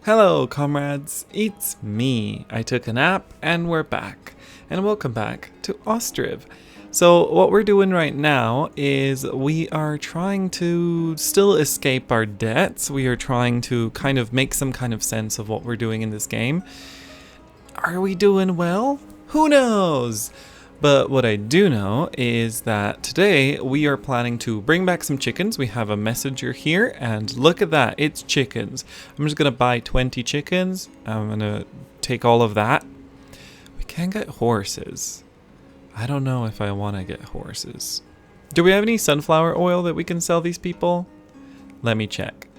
Hello, comrades. It's me. I took a nap and we're back. And welcome back to Ostriv. So, what we're doing right now is we are trying to still escape our debts. We are trying to kind of make some kind of sense of what we're doing in this game. Are we doing well? Who knows? But what I do know is that today we are planning to bring back some chickens. We have a messenger here, and look at that, it's chickens. I'm just gonna buy 20 chickens. I'm gonna take all of that. We can get horses. I don't know if I want to get horses. Do we have any sunflower oil that we can sell these people? Let me check.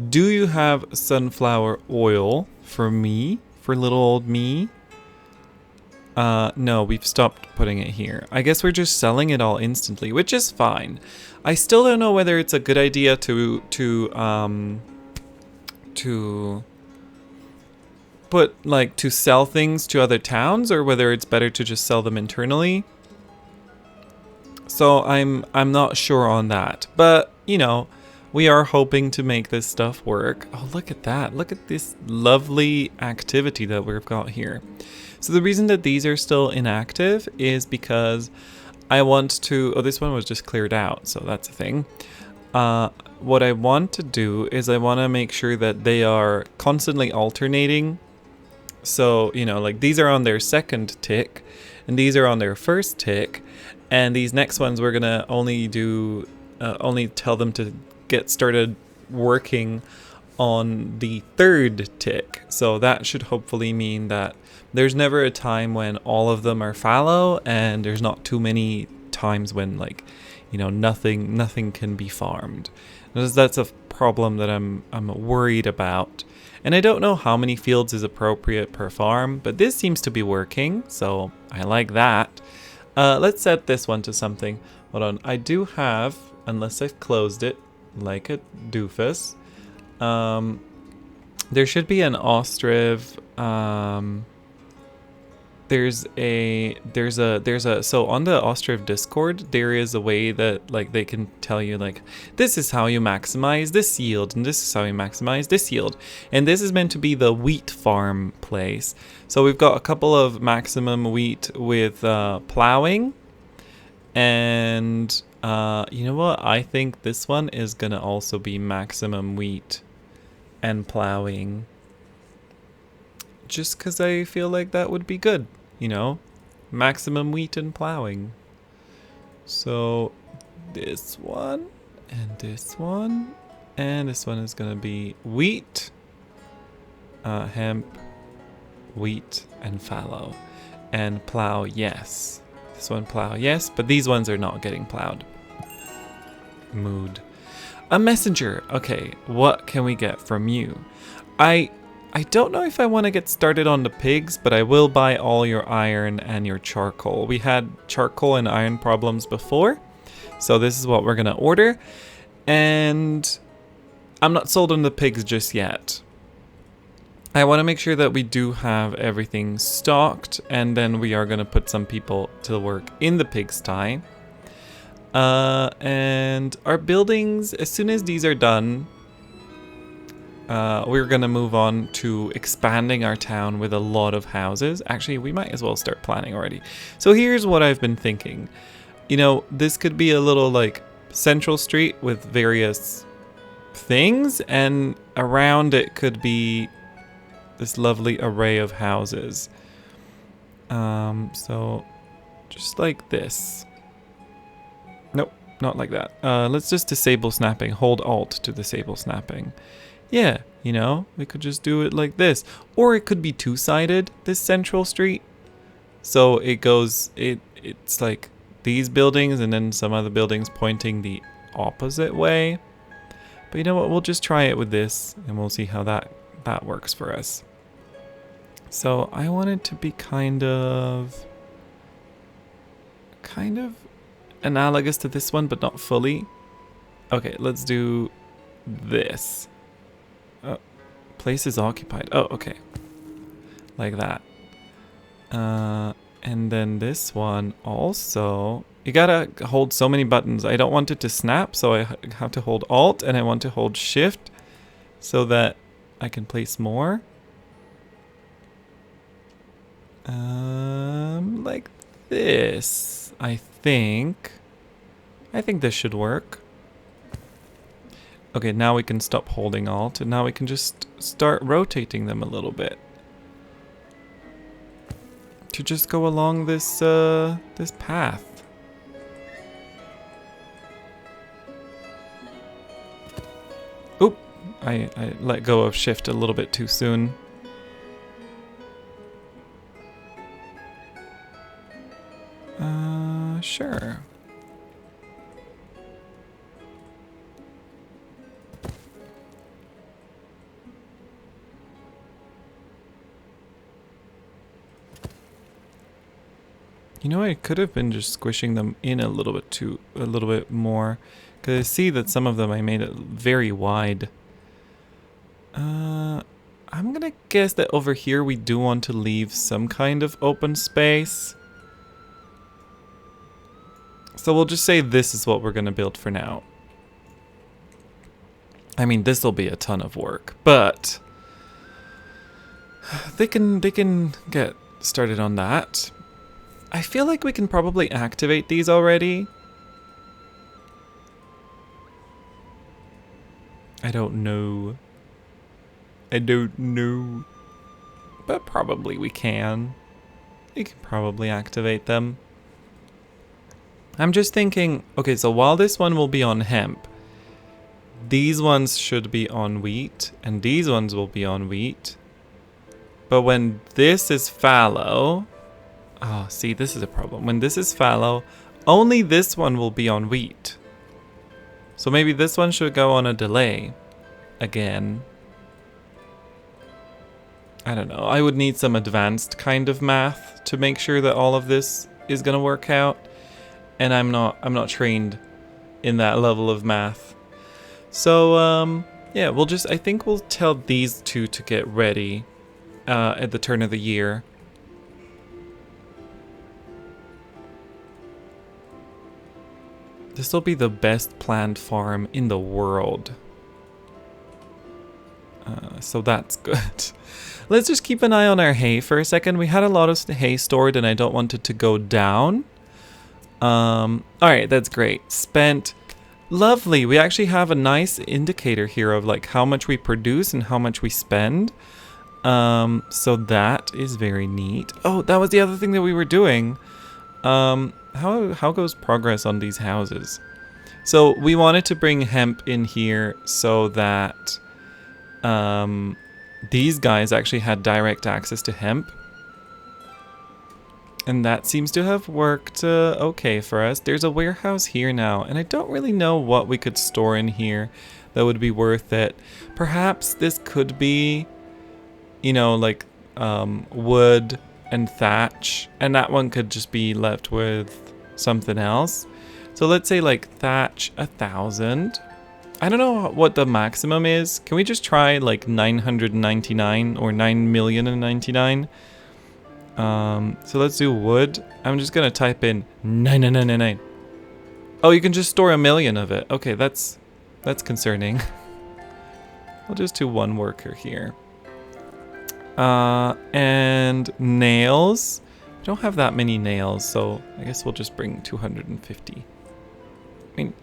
Do you have sunflower oil for me? For little old me? No, we've stopped putting it here. I guess we're just selling it all instantly, which is fine. I still don't know whether it's a good idea to put, like, to sell things to other towns, or whether it's better to just sell them internally. So I'm not sure on that. But, you know, we are hoping to make this stuff work. Oh, look at that. Look at this lovely activity that we've got here. So the reason that these are still inactive is because I want to... Oh, this one was just cleared out, so that's a thing. What I want to do is I want to make sure that they are constantly alternating. So, you know, like these are on their second tick, and these are on their first tick, and these next ones we're going to only do... only tell them to get started working on the third tick. So that should hopefully mean that there's never a time when all of them are fallow, and there's not too many times when, like, you know, nothing can be farmed. That's a problem that I'm worried about. And I don't know how many fields is appropriate per farm, but this seems to be working, so I like that. Let's set this one to something. Hold on, I do have, unless I've closed it like a doofus, there should be an Ostriv. There's a so on the Ostriv Discord there is a way that, like, they can tell you, like, this is how you maximize this yield, and this is how you maximize this yield, and this is meant to be the wheat farm place. So we've got a couple of maximum wheat with plowing, and you know what, I think this one is gonna also be maximum wheat and plowing, just because I feel like that would be good, you know, maximum wheat and plowing. So this one and this one and this one is gonna be wheat, hemp, wheat, and fallow, and plow, yes. This one plow, yes, but these ones are not getting plowed. Mood. A messenger. Okay, what can we get from you? I don't know if I want to get started on the pigs, but I will buy all your iron and your charcoal. We had charcoal and iron problems before, so this is what we're going to order. And I'm not sold on the pigs just yet. I want to make sure that we do have everything stocked, and then we are going to put some people to work in the pigsty. And our buildings, as soon as these are done, we're gonna move on to expanding our town with a lot of houses. Actually, we might as well start planning already. So here's what I've been thinking. You know, this could be a little, like, central street with various things, and around it could be this lovely array of houses. So just like this. Nope, not like that. Let's just disable snapping. Hold Alt to disable snapping. Yeah, you know, we could just do it like this. Or it could be two-sided, this central street. So it goes, it's like these buildings and then some other buildings pointing the opposite way. But you know what, we'll just try it with this and we'll see how that works for us. So I want it to be kind of analogous to this one, but not fully. Okay, let's do this. Place is occupied. Oh, okay. Like that. And then this one also. You gotta hold so many buttons. I don't want it to snap, so I have to hold Alt, and I want to hold Shift so that I can place more. Like this, I think. I think this should work. Okay, now we can stop holding Alt, and now we can just start rotating them a little bit. To just go along this, this path. Oop! I let go of shift a little bit too soon. Sure. You know, I could have been just squishing them in a little bit more, because I see that some of them I made it very wide. I'm gonna guess that over here we do want to leave some kind of open space. So we'll just say this is what we're gonna build for now. I mean, this will be a ton of work, but they can get started on that. I feel like we can probably activate these already. I don't know. But probably we can. We can probably activate them. I'm just thinking, okay, so while this one will be on hemp, these ones should be on wheat, and these ones will be on wheat. But when this is fallow, oh, see, this is a problem. When this is fallow, only this one will be on wheat. So maybe this one should go on a delay again. I don't know. I would need some advanced kind of math to make sure that all of this is gonna work out. And I'm not trained in that level of math. So yeah, I think we'll tell these two to get ready at the turn of the year. This will be the best planned farm in the world. So that's good. Let's just keep an eye on our hay for a second. We had a lot of hay stored and I don't want it to go down. Alright, that's great. Spent. Lovely. We actually have a nice indicator here of like how much we produce and how much we spend. So that is very neat. Oh, that was the other thing that we were doing. How goes progress on these houses? So we wanted to bring hemp in here so that these guys actually had direct access to hemp. And that seems to have worked okay for us. There's a warehouse here now, and I don't really know what we could store in here that would be worth it. Perhaps this could be, you know, like wood and thatch, and that one could just be left with something else. So let's say like thatch 1,000. I don't know what the maximum is. Can we just try like 999 or 9,000,099? So let's do wood. I'm just gonna type in 9999. Oh, you can just store 1,000,000 of it. Okay, that's concerning. We'll just do one worker here. And nails. We don't have that many nails, so I guess we'll just bring 250. I mean,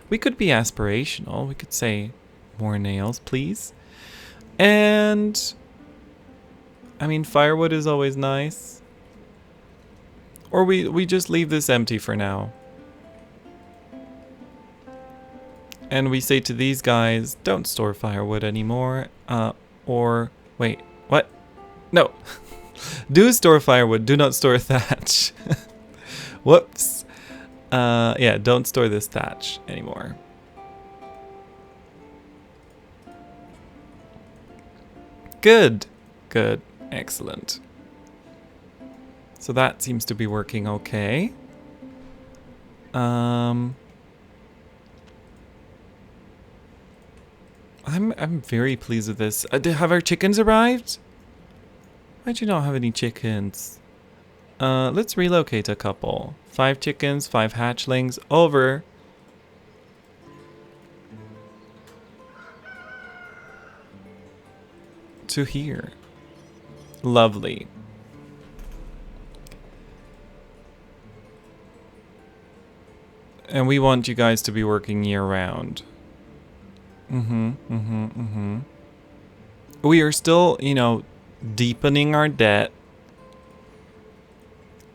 we could be aspirational. We could say more nails, please. And I mean, firewood is always nice. Or we just leave this empty for now. And we say to these guys, don't store firewood anymore. Or, wait, what? No. Do store firewood, do not store thatch. Whoops. Yeah, don't store this thatch anymore. Good. Good. Excellent. So that seems to be working okay. I'm very pleased with this. Have our chickens arrived? Why'd you not have any chickens? Let's relocate a couple. 5 chickens, 5 hatchlings over. to here. Lovely. And we want you guys to be working year-round. We are still, you know, deepening our debt.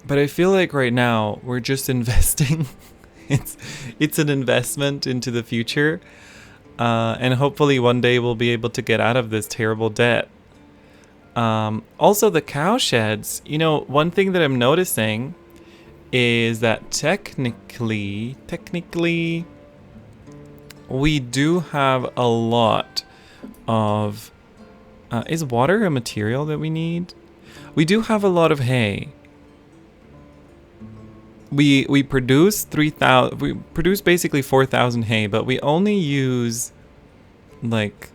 But I feel like right now we're just investing. It's an investment into the future. And hopefully one day we'll be able to get out of this terrible debt. Also, the cow sheds. You know, one thing that I'm noticing is that technically, we do have a lot of... is water a material that we need? We do have a lot of hay. We produce 3,000. We produce basically 4,000 hay, but we only use like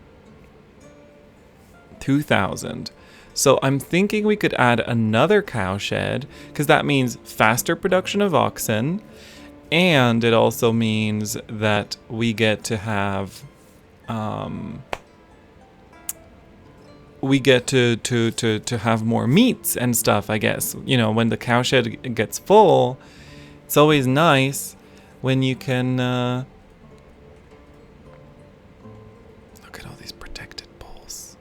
2,000. So I'm thinking we could add another cow shed, because that means faster production of oxen, and it also means that we get to have to have more meats and stuff, I guess. You know, when the cow shed gets full, it's always nice when you can look at all these protected bulls.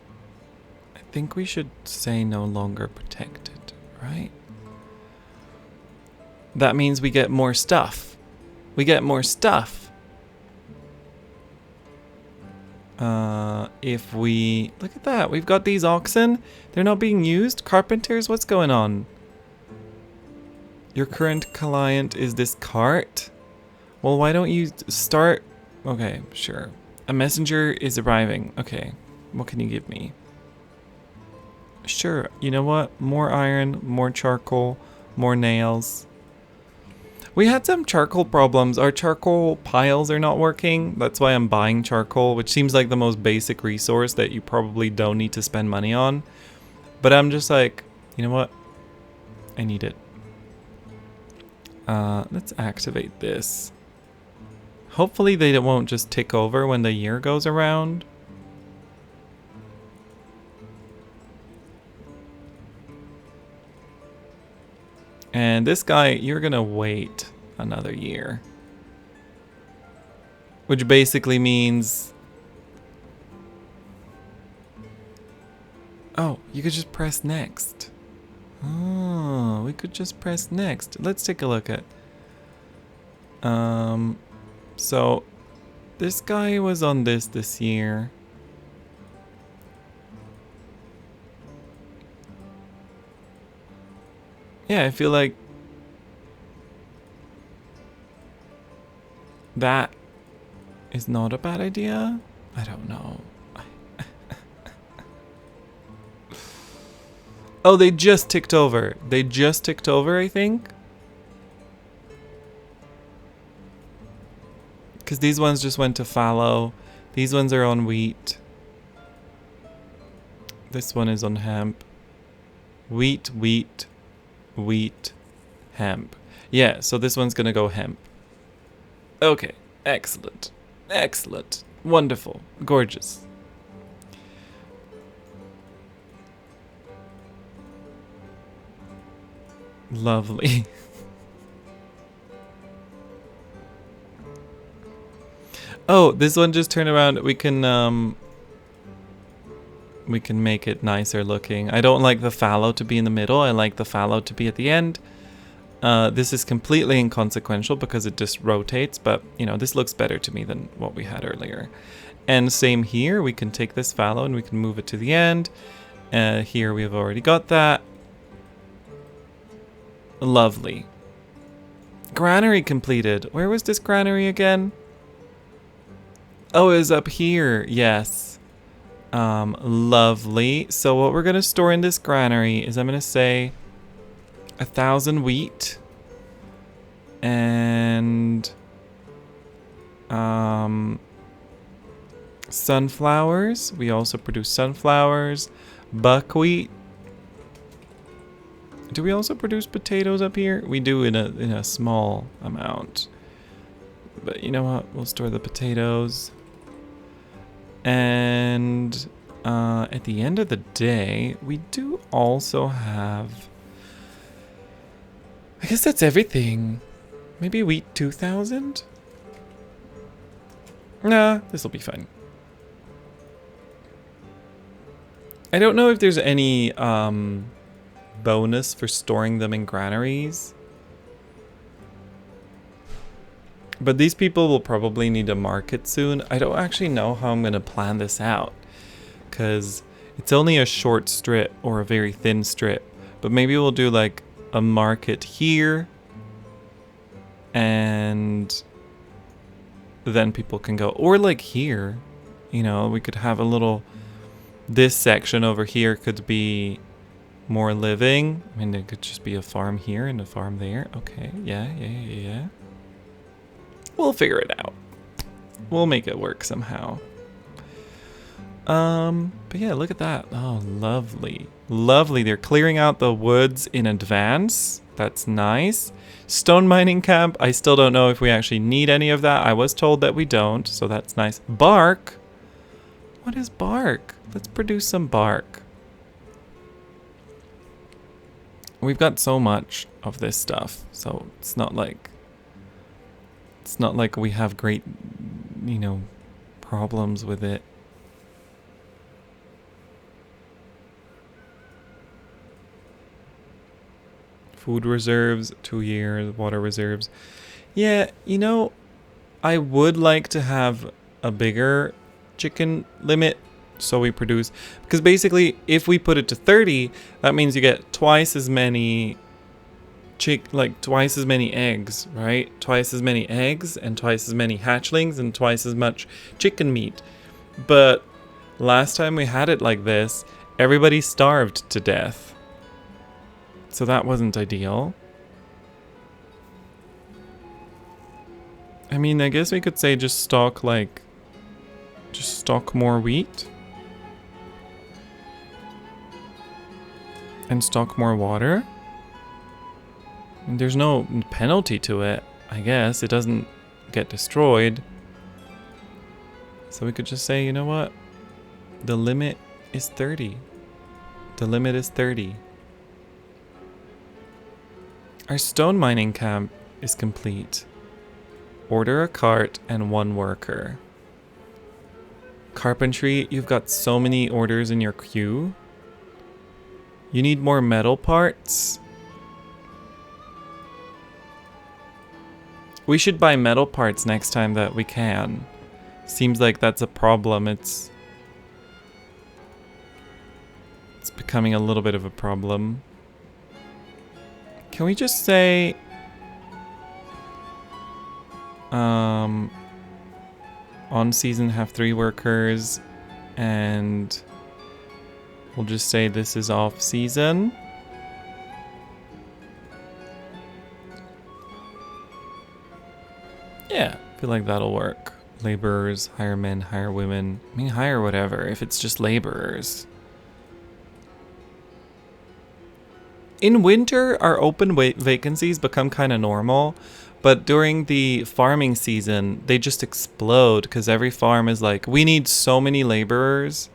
I think we should say no longer protected, right? That means we get more stuff. We get more stuff. If we... Look at that. We've got these oxen. They're not being used. Carpenters, what's going on? Your current client is this cart? Well, why don't you start... Okay, sure. A messenger is arriving. Okay. What can you give me? Sure. You know what? More iron, more charcoal, more nails. We had some charcoal problems. Our charcoal piles are not working. That's why I'm buying charcoal, which seems like the most basic resource that you probably don't need to spend money on. But I'm just like, you know what? I need it. Let's activate this. Hopefully they won't just tick over when the year goes around. And this guy, you're gonna wait another year. Which basically means... Oh, you could just press next. Oh, we could just press next. Let's take a look at... So, this guy was on this year. Yeah, I feel like that is not a bad idea. I don't know. Oh, they just ticked over. They just ticked over, I think. Because these ones just went to fallow. These ones are on wheat. This one is on hemp. Wheat, wheat, wheat, hemp. Yeah, so this one's gonna go hemp. Okay, excellent. Excellent. Wonderful. Gorgeous. Lovely. Oh, this one just turned around. We can make it nicer looking. I don't like the fallow to be in the middle. I like the fallow to be at the end. This is completely inconsequential because it just rotates, but you know, this looks better to me than what we had earlier. And same here, we can take this fallow and we can move it to the end. Here we've already got that. Lovely. Granary completed. Where was this granary again? Oh, it was up here. Yes. Lovely. So what we're going to store in this granary is I'm going to say 1,000 wheat and sunflowers. We also produce sunflowers, buckwheat. Do we also produce potatoes up here? We do in a small amount. But you know what? We'll store the potatoes. And At the end of the day, we do also have... I guess that's everything. Maybe wheat 2,000? Nah, this will be fine. I don't know if there's any bonus for storing them in granaries. But these people will probably need a market soon. I don't actually know how I'm going to plan this out, because it's only a short strip or a very thin strip. But maybe we'll do like a market here, and then people can go, or like here, you know, we could have a little, this section over here could be more living. I mean, it could just be a farm here and a farm there. Okay, yeah. We'll figure it out. We'll make it work somehow. But yeah, look at that. Oh, lovely. Lovely. They're clearing out the woods in advance. That's nice. Stone mining camp. I still don't know if we actually need any of that. I was told that we don't, so that's nice. Bark? What is bark? Let's produce some bark. We've got so much of this stuff, so it's not like we have great, you know, problems with it. Food reserves, 2 years, water reserves. Yeah, you know, I would like to have a bigger chicken limit so we produce, because basically if we put it to 30, that means you get twice as many twice as many eggs, right? Twice as many eggs and twice as many hatchlings and twice as much chicken meat. But last time we had it like this, everybody starved to death. So that wasn't ideal. I mean, I guess we could say just stock more wheat. And stock more water. And there's no penalty to it, I guess. It doesn't get destroyed. So we could just say, you know what? The limit is 30. The limit is 30. Our stone mining camp is complete. Order a cart and 1 worker. Carpentry, you've got so many orders in your queue. You need more metal parts. We should buy metal parts next time that we can. Seems like that's a problem. It's becoming a little bit of a problem. Can we just say on season have 3 workers, and we'll just say this is off season. Yeah, I feel like that'll work. Laborers, hire men, hire women. I mean, hire whatever if it's just laborers. In winter, our open vacancies become kind of normal, but during the farming season, they just explode because every farm is like, we need so many laborers.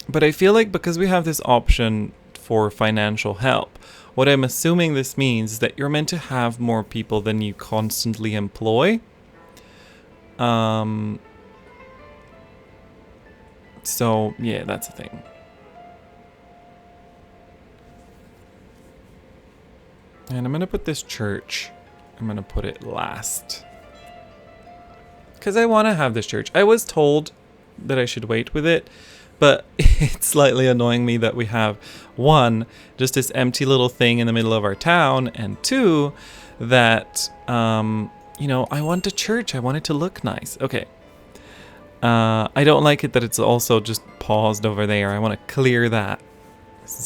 But I feel like because we have this option for financial help, what I'm assuming this means is that you're meant to have more people than you constantly employ. So, yeah, that's a thing. And I'm going to put this church, I'm going to put it last. Because I want to have this church. I was told that I should wait with it, but it's slightly annoying me that we have, 1, just this empty little thing in the middle of our town, and 2, that, you know, I want a church. I want it to look nice. Okay. I don't like it that it's also just paused over there. I want to clear that.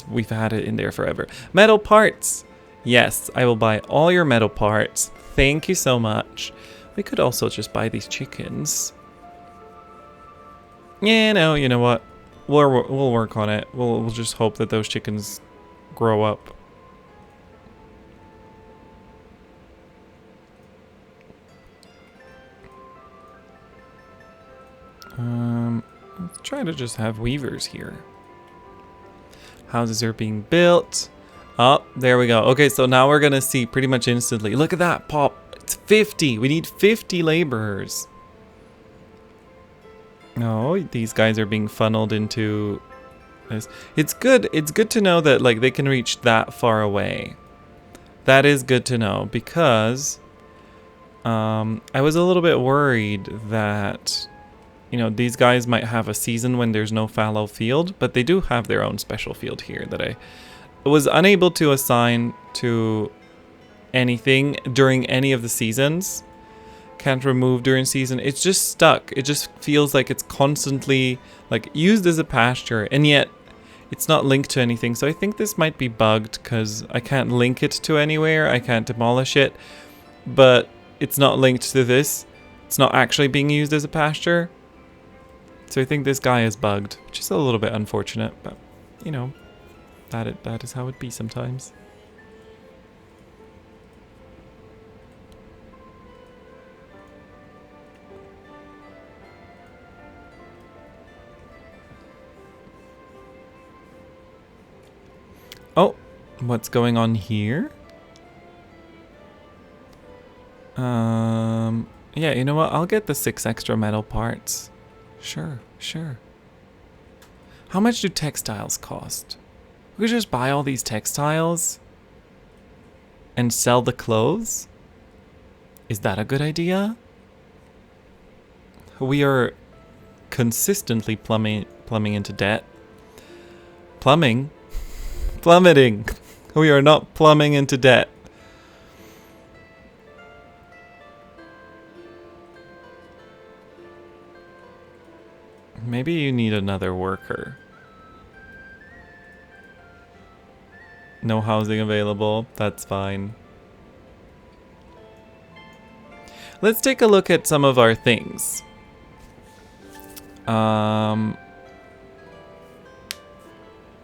We've had it in there forever. Metal parts. Yes, I will buy all your metal parts. Thank you so much. We could also just buy these chickens. Yeah, no, you know what? We'll work on it. We'll just hope that those chickens grow up. Let's try to just have weavers here. Houses are being built. Oh, there we go. Okay, so now we're going to see pretty much instantly. Look at that pop. It's 50. We need 50 laborers. Oh, these guys are being funneled into this. It's good. It's good to know that like they can reach that far away. That is good to know because I was a little bit worried that, you know, these guys might have a season when there's no fallow field, but they do have their own special field here that I was unable to assign to anything during any of the seasons. Can't remove during season. It's just stuck. It just feels like it's constantly like used as a pasture, and yet it's not linked to anything. So I think this might be bugged because I can't link it to anywhere. I can't demolish it, but it's not linked to this. It's not actually being used as a pasture. So I think this guy is bugged, which is a little bit unfortunate, but you know, that is how it be sometimes. Oh, what's going on here? Yeah, you know what? I'll get the 6 extra metal parts. Sure. How much do textiles cost? We could just buy all these textiles and sell the clothes? Is that a good idea? We are consistently plummeting into debt. Plummeting. We are not plumbing into debt. Maybe you need another worker. No housing available. That's fine. Let's take a look at some of our things.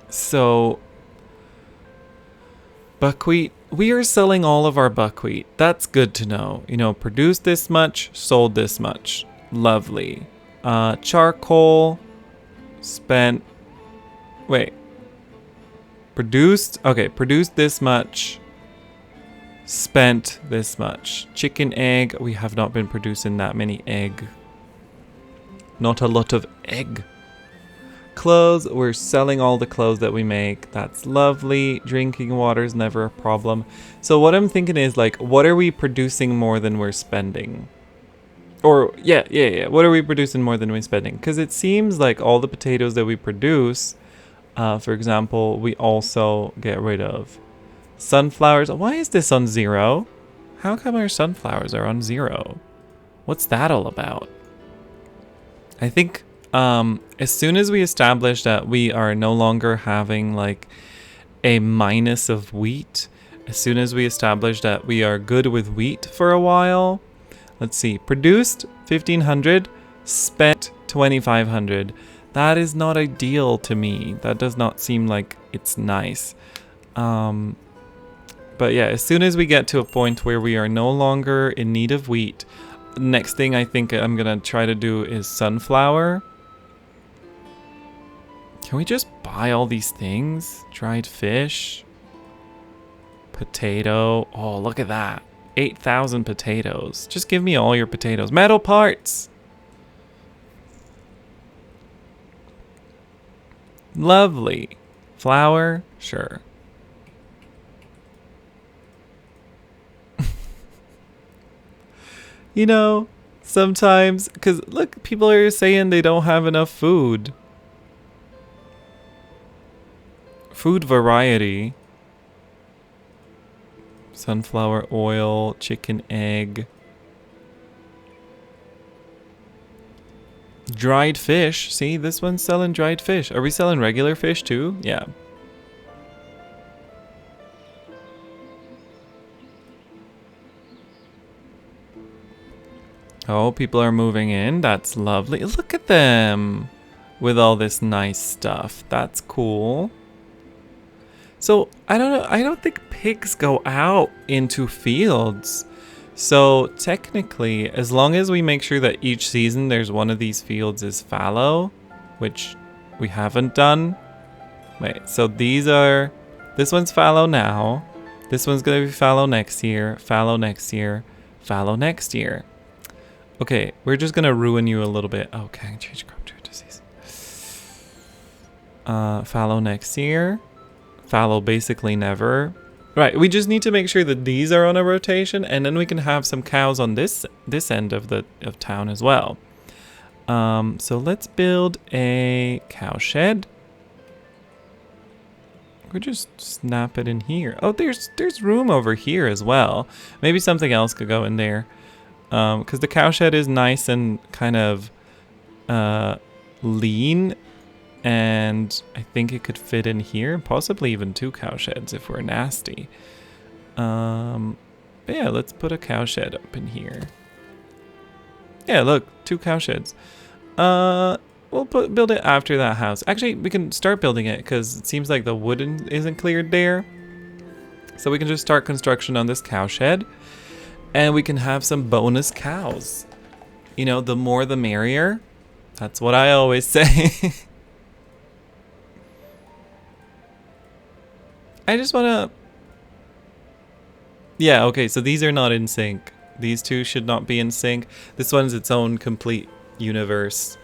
So buckwheat. We are selling all of our buckwheat. That's good to know. You know, produced this much, sold this much. Lovely. Charcoal. Spent. Wait. Produced. Okay, produced this much. Spent this much. Chicken egg. We have not been producing that many egg. Not a lot of egg. Clothes, we're selling all the clothes that we make. That's lovely. Drinking water is never a problem. So what I'm thinking is like, what are we producing more than we're spending? Or yeah. What are we producing more than we're spending? Because it seems like all the potatoes that we produce, for example, we also get rid of. Sunflowers. Why is this on 0? How come our sunflowers are on 0? What's that all about? I think as soon as we establish that we are no longer having like a minus of wheat, as soon as we establish that we are good with wheat for a while, let's see, produced 1,500, spent 2,500. That is not ideal to me. That does not seem like it's nice. But yeah, as soon as we get to a point where we are no longer in need of wheat, next thing I think I'm gonna try to do is sunflower. Can we just buy all these things? Dried fish. Potato. Oh, look at that. 8,000 potatoes. Just give me all your potatoes. Metal parts. Lovely. Flour? Sure. You know, sometimes, because look, people are saying they don't have enough food. Food variety. Sunflower oil, chicken egg. Dried fish. See, this one's selling dried fish. Are we selling regular fish too? Yeah. Oh, people are moving in. That's lovely. Look at them with all this nice stuff. That's cool. So, I don't know. I don't think pigs go out into fields. So, technically, as long as we make sure that each season there's one of these fields is fallow, which we haven't done. Wait, so these are, this one's fallow now. This one's gonna be fallow next year, fallow next year, fallow next year. Okay, we're just gonna ruin you a little bit. Okay, change crop to disease. Fallow next year. Fallow basically never. Right, we just need to make sure that these are on a rotation, and then we can have some cows on this end of town as well. So let's build a cow shed. Or just snap it in here. Oh, there's room over here as well. Maybe something else could go in there. Because the cow shed is nice and kind of lean. And I think it could fit in here. Possibly even 2 cow sheds if we're nasty. But yeah, let's put a cow shed up in here. Yeah, look, 2 cow sheds. We'll build it after that house. Actually, we can start building it because it seems like the wood isn't cleared there. So we can just start construction on this cow shed. And we can have some bonus cows. You know, the more the merrier. That's what I always say. I just want to... Yeah, okay, so these are not in sync. These two should not be in sync. This one's its own complete universe.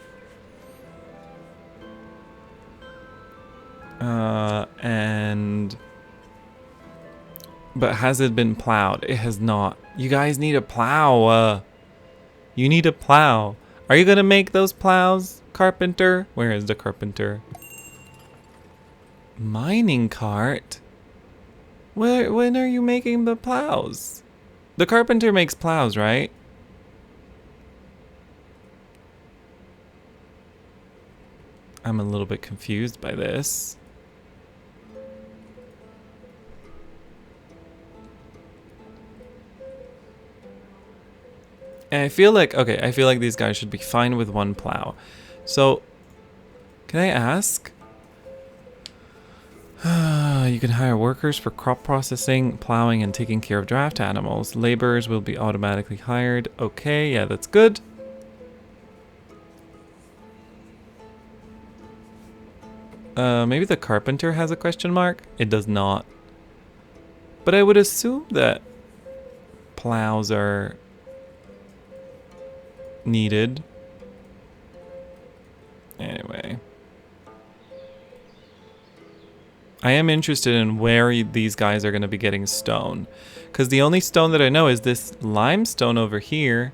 But has it been plowed? It has not. You guys need a plow. You need a plow. Are you gonna make those plows, carpenter? Where is the carpenter? Mining cart? When are you making the plows? The carpenter makes plows, right? I'm a little bit confused by this. And I feel like, okay, I feel like these guys should be fine with 1 plow. So, can I ask? You can hire workers for crop processing, plowing, and taking care of draft animals. Laborers will be automatically hired. Okay, yeah, that's good. Maybe the carpenter has a question mark? It does not. But I would assume that plows are needed. Anyway. I am interested in where these guys are going to be getting stone. Because the only stone that I know is this limestone over here.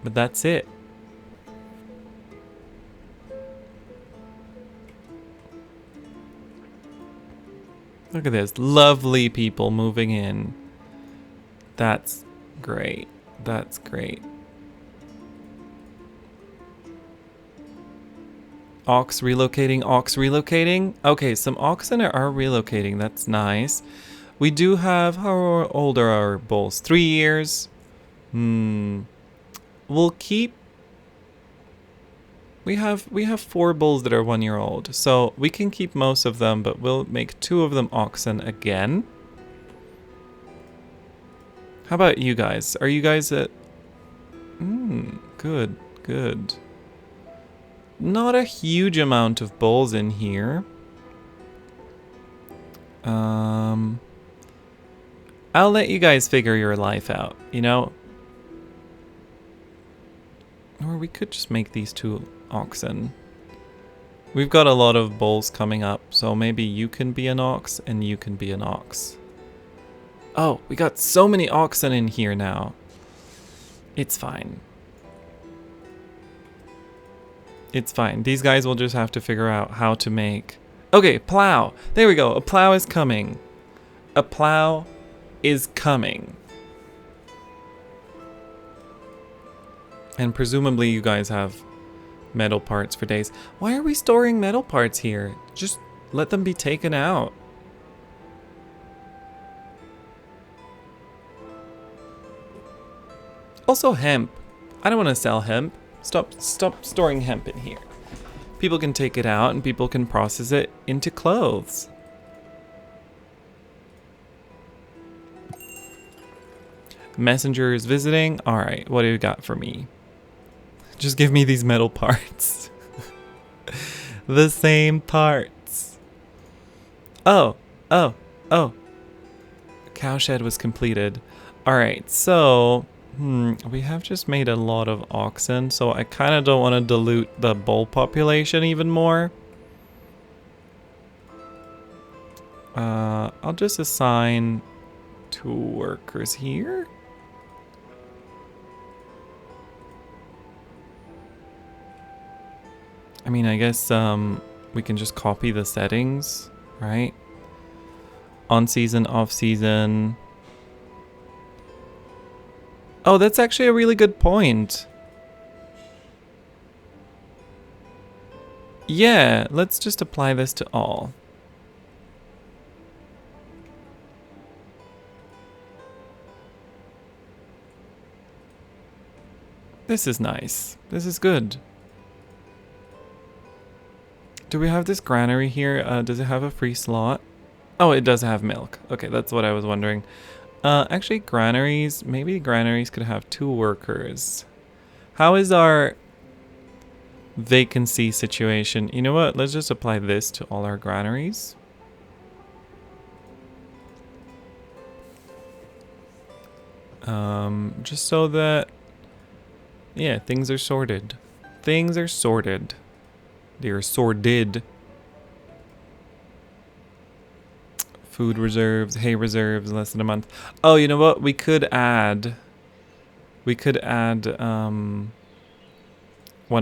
But that's it. Look at this. Lovely people moving in. That's great. That's great. Ox relocating, ox relocating. Okay, some oxen are relocating. That's nice. We do have, how old are our bulls? 3 years. We'll keep. We have 4 bulls that are 1 year old, so we can keep most of them, but we'll make 2 of them oxen again. How about you guys? Are you guys at? Good, good. Not a huge amount of bulls in here. I'll let you guys figure your life out, you know? Or we could just make these 2 oxen. We've got a lot of bulls coming up, so maybe you can be an ox and you can be an ox. Oh, we got so many oxen in here now. It's fine. It's fine. These guys will just have to figure out how to make... Okay, plow. There we go. A plow is coming. A plow is coming. And presumably you guys have metal parts for days. Why are we storing metal parts here? Just let them be taken out. Also hemp. I don't want to sell hemp. Stop storing hemp in here. People can take it out and people can process it into clothes. Messenger is visiting. All right, what do you got for me? Just give me these metal parts. the same parts. Oh, oh, oh. Cowshed was completed. Alright, so we have just made a lot of oxen, so I kind of don't want to dilute the bull population even more. I'll just assign 2 workers here. I mean, I guess we can just copy the settings, right? On season, off season. Oh, that's actually a really good point. Yeah, let's just apply this to all. This is nice. This is good. Do we have this granary here? Does it have a free slot? Oh, it does have milk. Okay, that's what I was wondering. Actually, granaries, maybe granaries could have 2 workers. How is our vacancy situation? You know what? Let's just apply this to all our granaries. Just so that, yeah, things are sorted. Things are sorted. They're sorted. Food reserves, hay reserves, less than a month. Oh, you know what? We could add one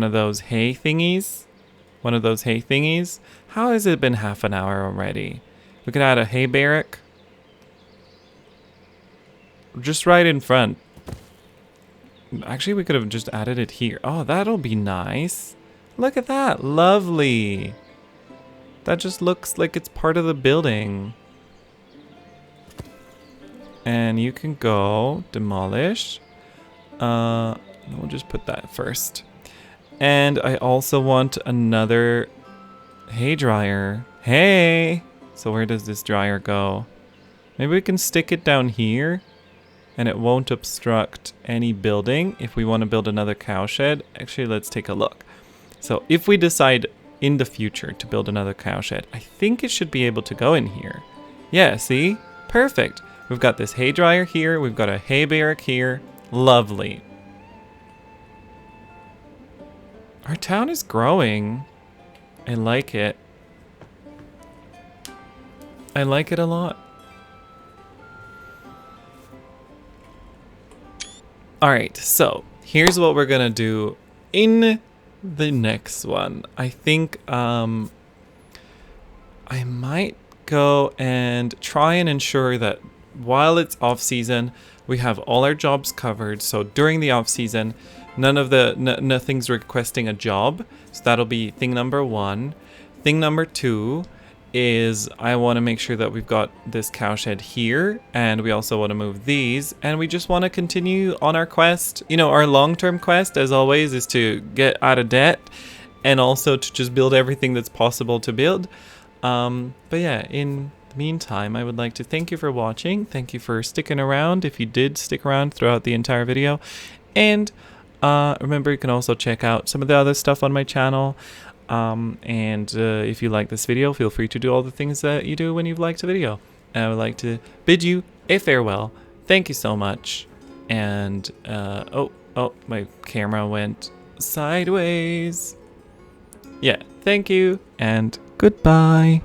of those hay thingies. One of those hay thingies. How has it been half an hour already? We could add a hay barrack. Just right in front. Actually, we could have just added it here. Oh, that'll be nice. Look at that. Lovely. That just looks like it's part of the building. And you can go demolish. We'll just put that first. And I also want another hay dryer. Hey! So where does this dryer go? Maybe we can stick it down here. And it won't obstruct any building if we want to build another cowshed. Actually, let's take a look. So if we decide in the future to build another cowshed, I think it should be able to go in here. Yeah, see? Perfect. We've got this hay dryer here. We've got a hay barrack here. Lovely. Our town is growing. I like it. I like it a lot. Alright, so here's what we're gonna do in the next one. I think I might go and try and ensure that while it's off season, we have all our jobs covered. So during the off season, nothing's requesting a job. So that'll be thing number 1. Thing number 2 is I want to make sure that we've got this cowshed here, and we also want to move these, and we just want to continue on our quest. You know, our long-term quest, as always, is to get out of debt and also to just build everything that's possible to build. But yeah, in the meantime, I would like to thank you for watching. Thank you for sticking around, if you did stick around throughout the entire video. And remember, you can also check out some of the other stuff on my channel. If you like this video, feel free to do all the things that you do when you've liked a video. And I would like to bid you a farewell. Thank you so much. And, oh, my camera went sideways. Yeah, thank you and goodbye.